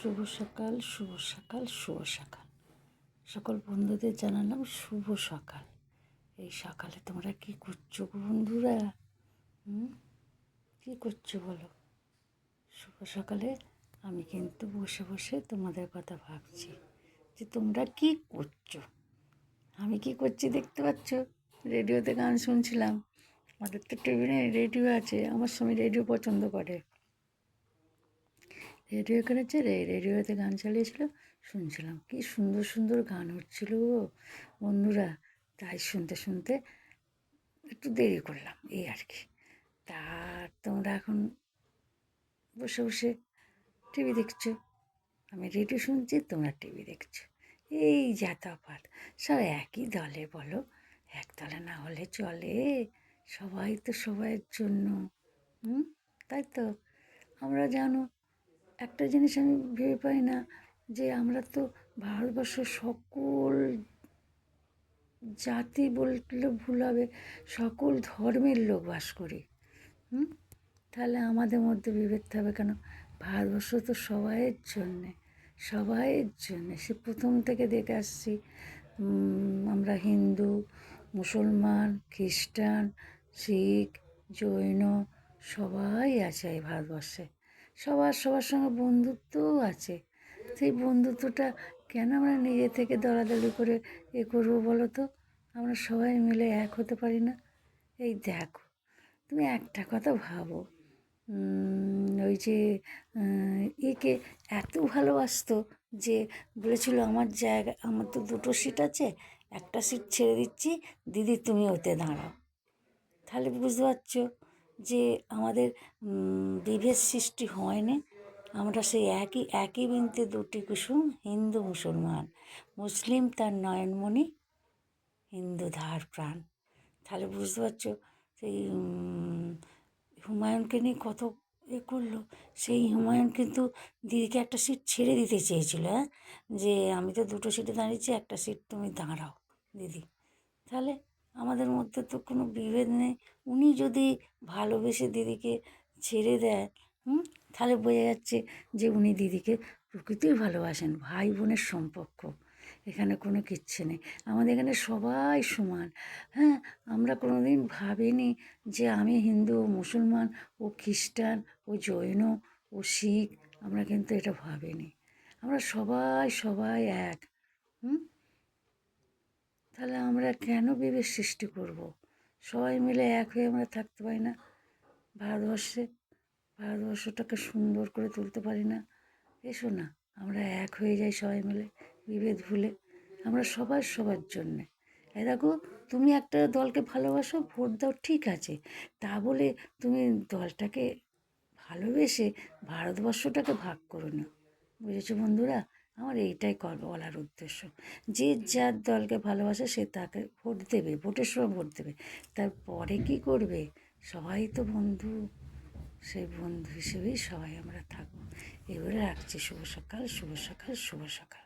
শুভ সকাল, শুভ সকাল, শুভ সকাল। সকল বন্ধুদের জানালাম শুভ সকাল। এই সকালে তোমরা কি করছো গো বন্ধুরা? কী করছো বলো? শুভ সকালে আমি কিন্তু বসে বসে তোমাদের কথা ভাবছি যে তোমরা কি করছো। আমি কি করছি দেখতে পাচ্ছ? রেডিওতে গান শুনছিলাম। আমাদের তো টিভি নেই, রেডিও আছে। আমার স্বামী রেডিও পছন্দ করে। রেডিও কিনেছে রেডিওতে গান চালিয়েছিল, শুনছিলাম। কি সুন্দর সুন্দর গান হচ্ছিল বন্ধুরা। তাই শুনতে শুনতে একটু দেরি করলাম, এই আর কি। তা তোমরা এখন বসে বসে টিভি দেখছো, আমি রেডিও শুনছি, তোমরা টিভি দেখছো। এই যা তফাৎ, সব একই দলে বলো। এক দলে না হলে চলে? সবাই তো সবাইয়ের জন্য। তাই তো। আমরা জানো, একটা জিনিস আমি ভেবে পাই না যে আমরা তো ভারতবর্ষের সকল জাতি বললে ভুল হবে, সকল ধর্মের লোক বাস করি। তাহলে আমাদের মধ্যে বিভেদ হবে কেন? ভারতবর্ষ তো সবাইয়ের জন্যে, সবাইয়ের জন্যে। সে প্রথম থেকে দেখে আসছি, আমরা হিন্দু, মুসলমান, খ্রিস্টান, শিখ, জৈন সবাই আছে এই ভারতবর্ষে। সবার সবার সঙ্গে বন্ধুত্বও আছে। সেই বন্ধুত্বটা কেন আমরা নিজে থেকে দলাদলি করে করবো বলো তো? আমরা সবাই মিলে এক হতে পারি না? এই দেখো, তুমি একটা কথা ভাবো, ওই যে একে এত ভালোবাসতো যে বলেছিল আমার জায়গা, আমার তো দুটো সিট আছে, একটা সিট ছেড়ে দিচ্ছি, দিদি তুমি ওতে দাঁড়াও। তাহলে বুঝতে পারছো যে আমাদের বিভেদ সৃষ্টি হয়নি। আমরা সেই একই একই বৃন্তে দুটি কুসুম, হিন্দু মুসলমান, মুসলিম তার নয়নমণি, হিন্দু ধার প্রাণ। তাহলে বুঝতে পারছো সেই হুমায়ুনকে নিয়ে কত করলো। সেই হুমায়ুন কিন্তু দিদিকে একটা সিট ছেড়ে দিতে চেয়েছিল, যে আমি তো দুটো সিটে দাঁড়িয়েছি, একটা সিট তুমি দাঁড়াও দিদি। তাহলে আমাদের মধ্যে তো কোনো বিভেদ নেই। উনি যদি ভালোবেসে দিদিকে ছেড়ে দেয়, তাহলে বোঝা যাচ্ছে যে উনি দিদিকে প্রকৃতির ভালোবাসেন। ভাই বোনের সম্পর্ক, এখানে কোনো কিচ্ছু নেই। আমাদের এখানে সবাই সমান। আমরা কোনো দিন ভাবিনি যে আমি হিন্দু, ও মুসলমান, ও খ্রিস্টান, ও জৈন, ও শিখ, আমরা কিন্তু এটা ভাবিনি। আমরা সবাই সবাই এক। তাহলে আমরা কেন বিভেদ সৃষ্টি করব? সবাই মিলে এক হয়ে আমরা থাকতে পারি না? ভারতবর্ষটাকে সুন্দর করে তুলতে পারি না? এসো না, আমরা এক হয়ে যাই সবাই মিলে, বিভেদ ভুলে। আমরা সবার সবার জন্যে। এই দেখো, তুমি একটা দলকে ভালোবাসো, ভোট দাও, ঠিক আছে। তা বলে তুমি দলটাকে ভালোবেসে ভারতবর্ষটাকে ভাগ করো না। বুঝেছো বন্ধুরা? আমার এইটাই বলার উদ্দেশ্য। যে যার দলকে ভালোবাসে সে তাকে ভোট দেবে, ভোটের সময় ভোট দেবে। তারপরে কী করবে? সবাই তো বন্ধু, সেই বন্ধু হিসেবেই সবাই আমরা থাকবো। এবারে রাখছি। শুভ সকাল, শুভ সকাল, শুভ সকাল।